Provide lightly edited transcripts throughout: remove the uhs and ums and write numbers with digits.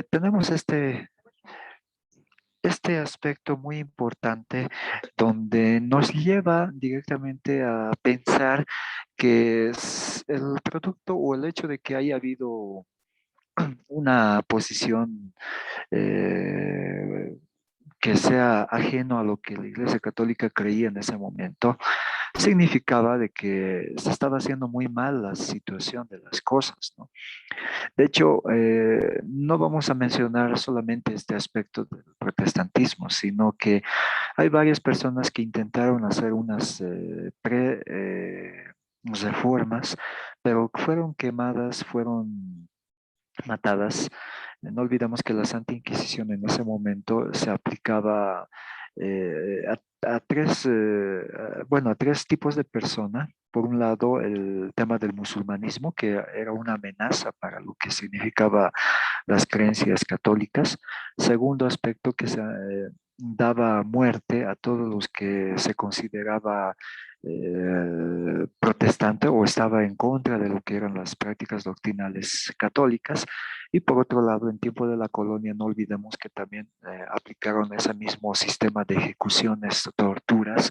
tenemos este aspecto muy importante donde nos lleva directamente a pensar que es el producto o el hecho de que haya habido una posición eh, que sea ajeno a lo que la Iglesia Católica creía en ese momento, significaba de que se estaba haciendo muy mal la situación de las cosas, ¿no? De hecho, no vamos a mencionar solamente este aspecto del protestantismo, sino que hay varias personas que intentaron hacer unas reformas, pero fueron quemadas, fueron matadas. No olvidemos que la Santa Inquisición en ese momento se aplicaba a tres tipos de persona. Por un lado, el tema del musulmanismo, que era una amenaza para lo que significaba las creencias católicas. Segundo aspecto, que se daba muerte a todos los que se consideraba protestante o estaba en contra de lo que eran las prácticas doctrinales católicas. Y por otro lado, en tiempo de la colonia, no olvidemos que también aplicaron ese mismo sistema de ejecuciones, torturas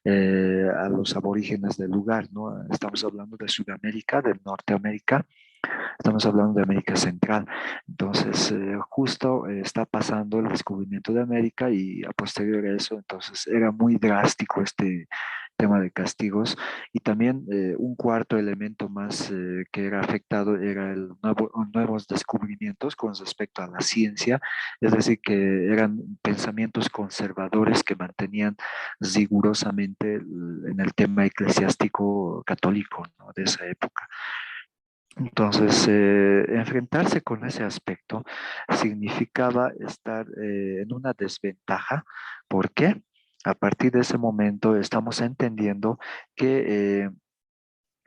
a los aborígenes del lugar, ¿no? Estamos hablando de Sudamérica, de Norteamérica, estamos hablando de América Central. Entonces, justo está pasando el descubrimiento de América y a posterior a eso, entonces era muy drástico este tema de castigos. Y también un cuarto elemento más que era afectado era nuevos descubrimientos con respecto a la ciencia, es decir, que eran pensamientos conservadores que mantenían rigurosamente en el tema eclesiástico católico, ¿no? De esa época. Entonces, enfrentarse con ese aspecto significaba estar en una desventaja. ¿Por qué? A partir de ese momento estamos entendiendo que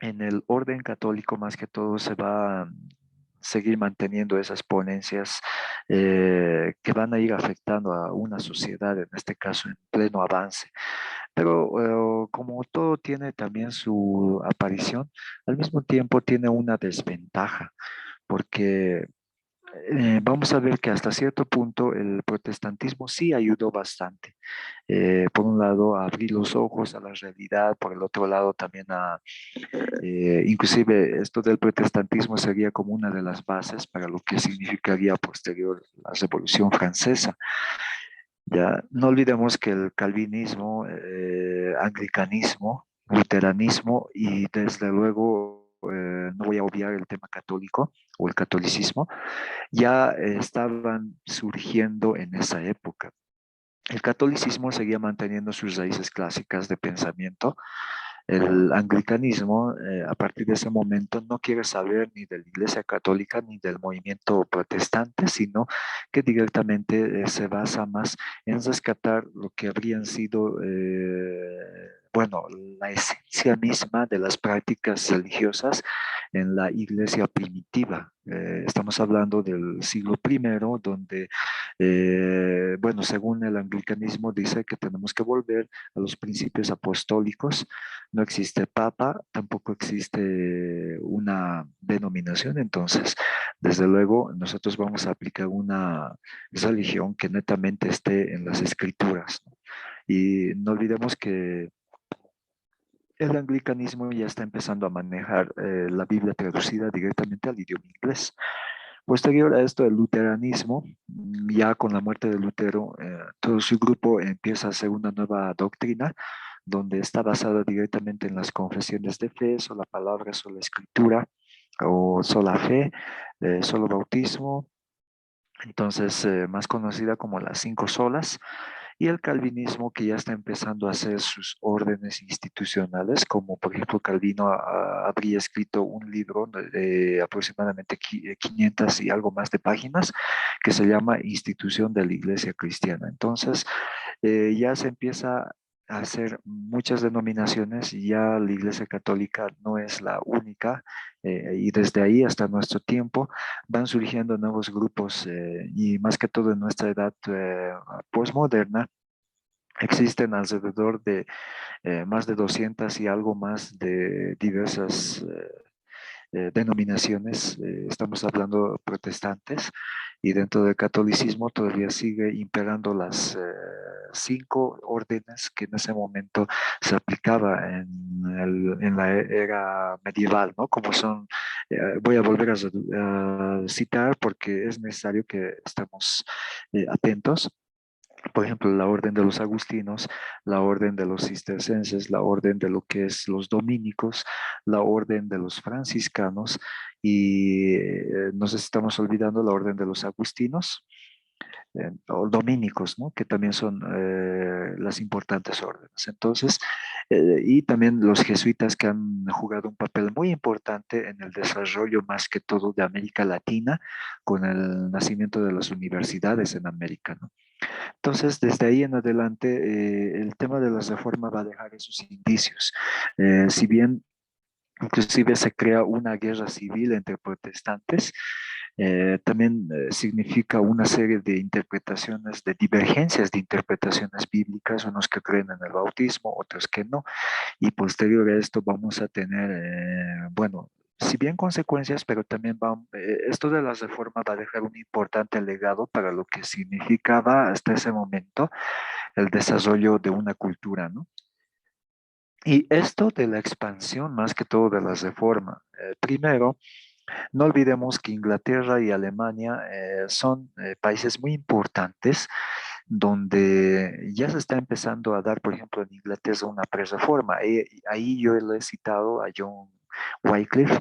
en el orden católico más que todo se va a seguir manteniendo esas ponencias que van a ir afectando a una sociedad, en este caso en pleno avance. Pero como todo tiene también su aparición, al mismo tiempo tiene una desventaja, porque vamos a ver que hasta cierto punto el protestantismo sí ayudó bastante. Por un lado, a abrir los ojos a la realidad, por el otro lado también inclusive esto del protestantismo sería como una de las bases para lo que significaría posterior la Revolución Francesa. Ya, no olvidemos que el calvinismo, anglicanismo, luteranismo y desde luego no voy a obviar el tema católico o el catolicismo, ya estaban surgiendo en esa época. El catolicismo seguía manteniendo sus raíces clásicas de pensamiento. El anglicanismo, a partir de ese momento, no quiere saber ni de la Iglesia Católica ni del movimiento protestante, sino que directamente se basa más en rescatar lo que habrían sido, bueno, la esencia misma de las prácticas religiosas en la Iglesia primitiva. Estamos hablando del siglo primero, donde, bueno, según el anglicanismo dice que tenemos que volver a los principios apostólicos. No existe papa, tampoco existe una denominación, entonces, desde luego, nosotros vamos a aplicar una religión que netamente esté en las escrituras, ¿no? Y no olvidemos que el anglicanismo ya está empezando a manejar la Biblia traducida directamente al idioma inglés. Posterior a esto, el luteranismo, ya con la muerte de Lutero, todo su grupo empieza a hacer una nueva doctrina donde está basada directamente en las confesiones de fe, sola palabra, sola escritura o sola fe, solo bautismo, entonces más conocida como las cinco solas, y el calvinismo que ya está empezando a hacer sus órdenes institucionales, como por ejemplo Calvino habría escrito un libro de aproximadamente 500 y algo más de páginas que se llama Institución de la Iglesia Cristiana. Entonces ya se empieza a hacer muchas denominaciones y ya la Iglesia Católica no es la única, y desde ahí hasta nuestro tiempo van surgiendo nuevos grupos y más que todo en nuestra edad postmoderna. Existen alrededor de más de 200 y algo más de diversas denominaciones, estamos hablando protestantes, y dentro del catolicismo todavía sigue imperando las 5 órdenes que en ese momento se aplicaba en la era medieval, ¿no? Como son, voy a volver a citar porque es necesario que estemos atentos. Por ejemplo, la orden de los agustinos, la orden de los cistercenses, la orden de lo que es los dominicos, la orden de los franciscanos y nos estamos olvidando la orden de los agustinos o dominicos, ¿no? Que también son las importantes órdenes. Entonces, y también los jesuitas que han jugado un papel muy importante en el desarrollo más que todo de América Latina con el nacimiento de las universidades en América, ¿no? Entonces, desde ahí en adelante, el tema de las reformas va a dejar esos indicios. Si bien inclusive se crea una guerra civil entre protestantes, también significa una serie de interpretaciones, de divergencias de interpretaciones bíblicas, unos que creen en el bautismo, otros que no, y posterior a esto vamos a tener, bueno, si bien consecuencias, pero también esto de las reformas va a dejar un importante legado para lo que significaba hasta ese momento el desarrollo de una cultura, ¿no? Y esto de la expansión, más que todo de las reformas. Primero, no olvidemos que Inglaterra y Alemania son países muy importantes donde ya se está empezando a dar, por ejemplo, en Inglaterra una pre-reforma. Ahí yo le he citado a John Wycliffe,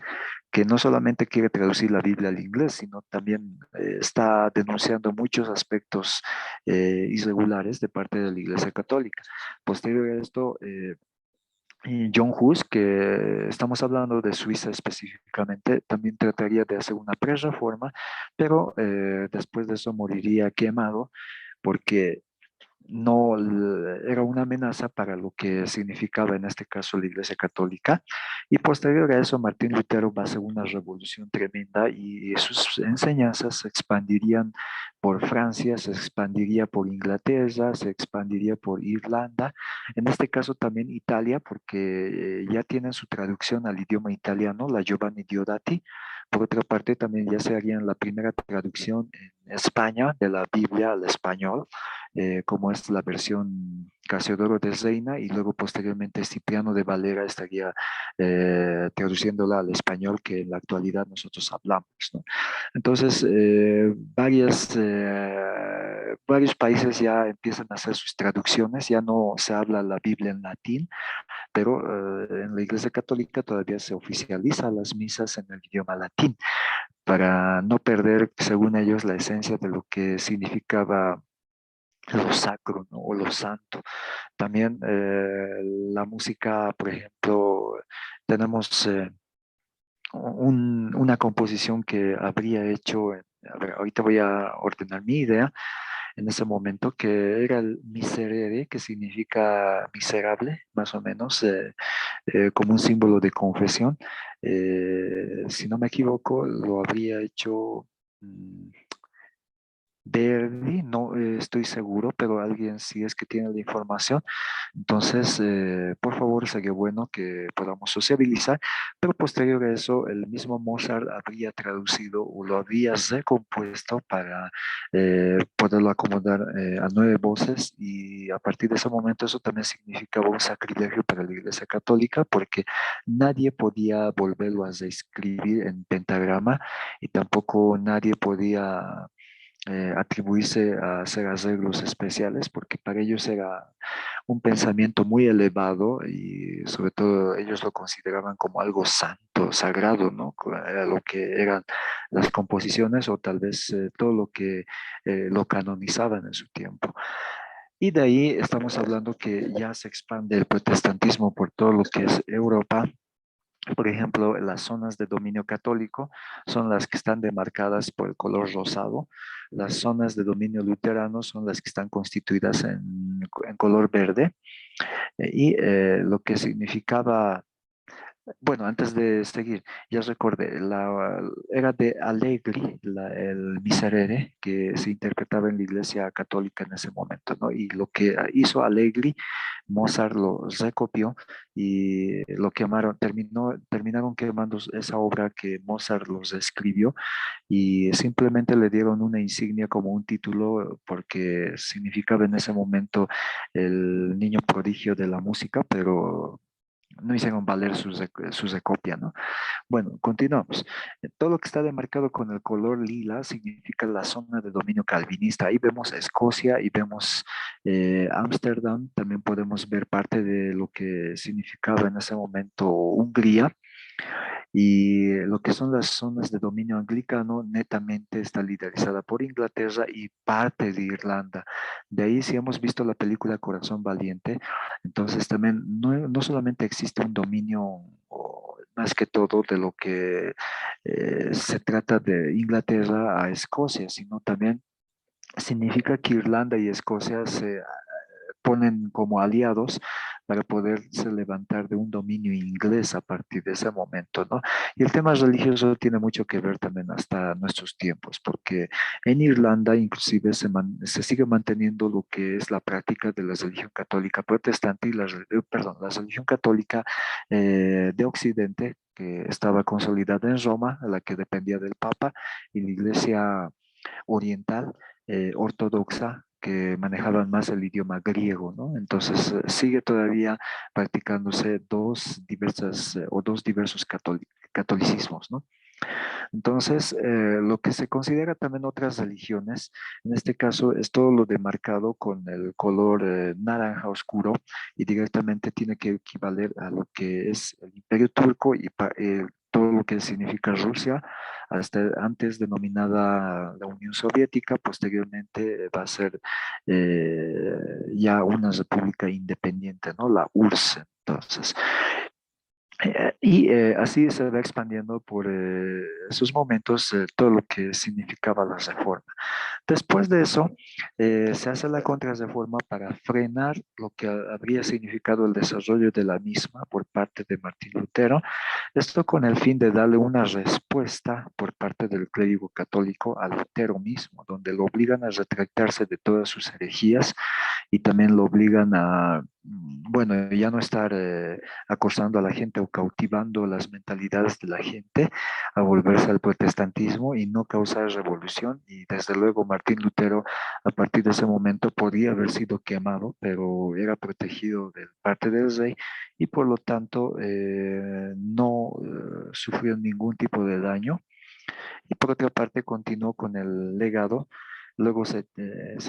que no solamente quiere traducir la Biblia al inglés, sino también está denunciando muchos aspectos irregulares de parte de la Iglesia Católica. Posterior a esto, y John Hus, que estamos hablando de Suiza específicamente, también trataría de hacer una pre-reforma, pero después de eso moriría quemado porque no era una amenaza para lo que significaba en este caso la Iglesia Católica. Y posterior a eso, Martín Lutero va a hacer una revolución tremenda y sus enseñanzas se expandirían por Francia, se expandiría por Inglaterra, se expandiría por Irlanda, en este caso también Italia, porque ya tienen su traducción al idioma italiano, la Giovanni Diodati. Por otra parte, también ya se harían la primera traducción en España de la Biblia al español, como es la versión Casiodoro de Reina, y luego posteriormente Cipriano de Valera estaría traduciéndola al español que en la actualidad nosotros hablamos, ¿no? Entonces, varios países ya empiezan a hacer sus traducciones, ya no se habla la Biblia en latín, pero en la Iglesia Católica todavía se oficializa las misas en el idioma latín para no perder, según ellos, la esencia de lo que significaba lo sacro, ¿no? O lo santo. También la música, por ejemplo, tenemos una composición que habría hecho, a ver, ahorita voy a ordenar mi idea, en ese momento, que era el miserere, que significa miserable, más o menos, como un símbolo de confesión. Si no me equivoco, lo habría hecho Verdi, no estoy seguro, pero alguien sí es que tiene la información. Entonces, por favor, sería bueno que podamos sociabilizar, pero posterior a eso, el mismo Mozart habría traducido o lo había recompuesto para poderlo acomodar a 9 voces, y a partir de ese momento eso también significaba un sacrilegio para la Iglesia Católica porque nadie podía volverlo a reescribir en pentagrama y tampoco nadie podía atribuirse a hacer arreglos especiales, porque para ellos era un pensamiento muy elevado y sobre todo ellos lo consideraban como algo santo, sagrado, ¿no? Era lo que eran las composiciones o tal vez todo lo que lo canonizaban en su tiempo. Y de ahí estamos hablando que ya se expande el protestantismo por todo lo que es Europa. Por ejemplo, las zonas de dominio católico son las que están demarcadas por el color rosado. Las zonas de dominio luterano son las que están constituidas en color verde. Y lo que significaba Bueno, antes de seguir, ya recordé, era de Allegri, el Miserere, que se interpretaba en la Iglesia Católica en ese momento, ¿no? Y lo que hizo Allegri, Mozart lo recopió y lo quemaron, terminaron quemando esa obra que Mozart los escribió y simplemente le dieron una insignia como un título porque significaba en ese momento el niño prodigio de la música, pero no hicieron valer su recopia, ¿no? Bueno, continuamos. Todo lo que está demarcado con el color lila significa la zona de dominio calvinista. Ahí vemos Escocia y vemos Ámsterdam. También podemos ver parte de lo que significaba en ese momento Hungría. Y lo que son las zonas de dominio anglicano netamente está liderizada por Inglaterra y parte de Irlanda. De ahí, si hemos visto la película Corazón Valiente, entonces también no solamente existe un dominio, o más que todo, de lo que se trata de Inglaterra a Escocia, sino también significa que Irlanda y Escocia se ponen como aliados para poderse levantar de un dominio inglés a partir de ese momento, ¿no? Y el tema religioso tiene mucho que ver también hasta nuestros tiempos, porque en Irlanda inclusive se sigue manteniendo lo que es la práctica de la religión católica protestante y perdón, la religión católica de Occidente, que estaba consolidada en Roma, a la que dependía del Papa, y la Iglesia oriental ortodoxa que manejaban más el idioma griego, ¿no? Entonces sigue todavía practicándose dos diversos catolicismos, ¿no? Entonces, lo que se considera también otras religiones, en este caso es todo lo demarcado con el color naranja oscuro y directamente tiene que equivaler a lo que es el Imperio Turco y todo lo que significa Rusia, hasta antes denominada la Unión Soviética, posteriormente va a ser ya una república independiente, ¿no? La URSS. Entonces, así se va expandiendo por esos momentos todo lo que significaba la reforma. Después de eso, se hace la contrarreforma para frenar lo que habría significado el desarrollo de la misma por parte de Martín Lutero. Esto con el fin de darle una respuesta por parte del clérigo católico a Lutero mismo, donde lo obligan a retractarse de todas sus herejías y también lo obligan a, bueno, ya no estar acosando a la gente o cautivando las mentalidades de la gente, a volverse al protestantismo y no causar revolución. Y desde luego Martín Lutero a partir de ese momento podía haber sido quemado, pero era protegido de parte del rey y por lo tanto no sufrió ningún tipo de daño. Y por otra parte continuó con el legado. Luego se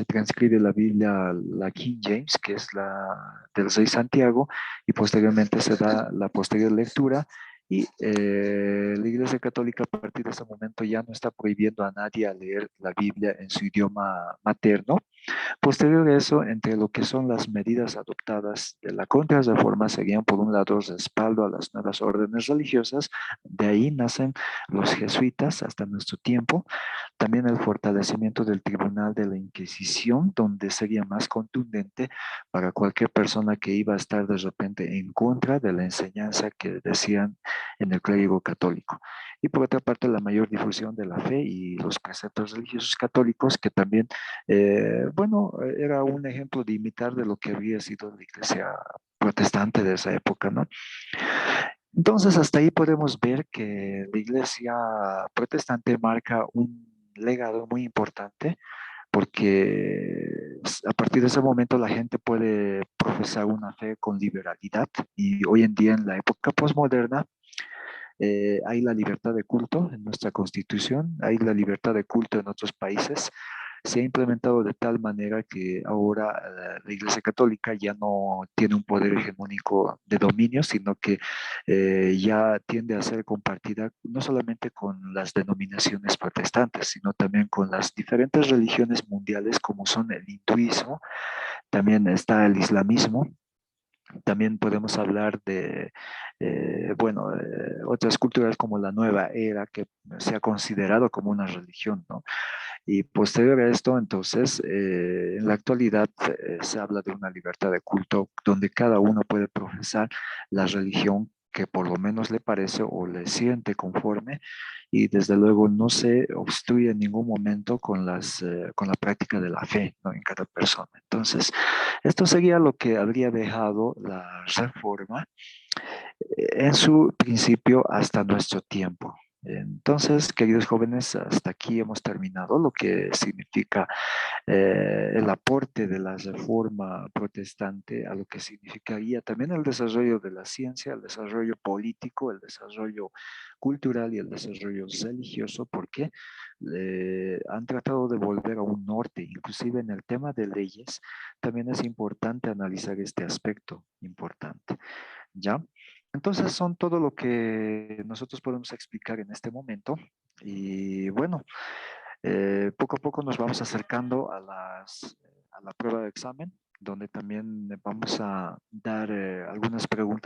transcribe la Biblia, la King James, que es la del rey Santiago, y posteriormente se da la posterior lectura. Y la Iglesia Católica a partir de ese momento ya no está prohibiendo a nadie a leer la Biblia en su idioma materno. Posterior a eso, entre lo que son las medidas adoptadas de la contrarreforma serían, por un lado, respaldo a las nuevas órdenes religiosas, de ahí nacen los jesuitas hasta nuestro tiempo, también el fortalecimiento del Tribunal de la Inquisición, donde sería más contundente para cualquier persona que iba a estar de repente en contra de la enseñanza que decían en el clérigo católico. Y por otra parte, la mayor difusión de la fe y los preceptos religiosos católicos, que también, bueno, era un ejemplo de imitar de lo que había sido la iglesia protestante de esa época, ¿no? Entonces, hasta ahí podemos ver que la iglesia protestante marca un legado muy importante porque a partir de ese momento la gente puede profesar una fe con liberalidad y hoy en día en la época postmoderna hay la libertad de culto en nuestra constitución, hay la libertad de culto en otros países. Se ha implementado de tal manera que ahora la Iglesia Católica ya no tiene un poder hegemónico de dominio, sino que ya tiende a ser compartida no solamente con las denominaciones protestantes, sino también con las diferentes religiones mundiales como son el hinduismo, también está el islamismo, también podemos hablar de, bueno, otras culturas como la nueva era, que se ha considerado como una religión, ¿no? Y posterior a esto, entonces, en la actualidad se habla de una libertad de culto donde cada uno puede profesar la religión que por lo menos le parece o le siente conforme y desde luego no se obstruye en ningún momento con la práctica de la fe, ¿no? En cada persona. Entonces, esto sería lo que habría dejado la reforma en su principio hasta nuestro tiempo. Entonces, queridos jóvenes, hasta aquí hemos terminado lo que significa el aporte de la reforma protestante a lo que significaría también el desarrollo de la ciencia, el desarrollo político, el desarrollo cultural y el desarrollo religioso, porque han tratado de volver a un norte, inclusive en el tema de leyes, también es importante analizar este aspecto importante, ¿ya? Entonces son todo lo que nosotros podemos explicar en este momento y bueno. Poco a poco nos vamos acercando a la prueba de examen, donde también vamos a dar algunas preguntas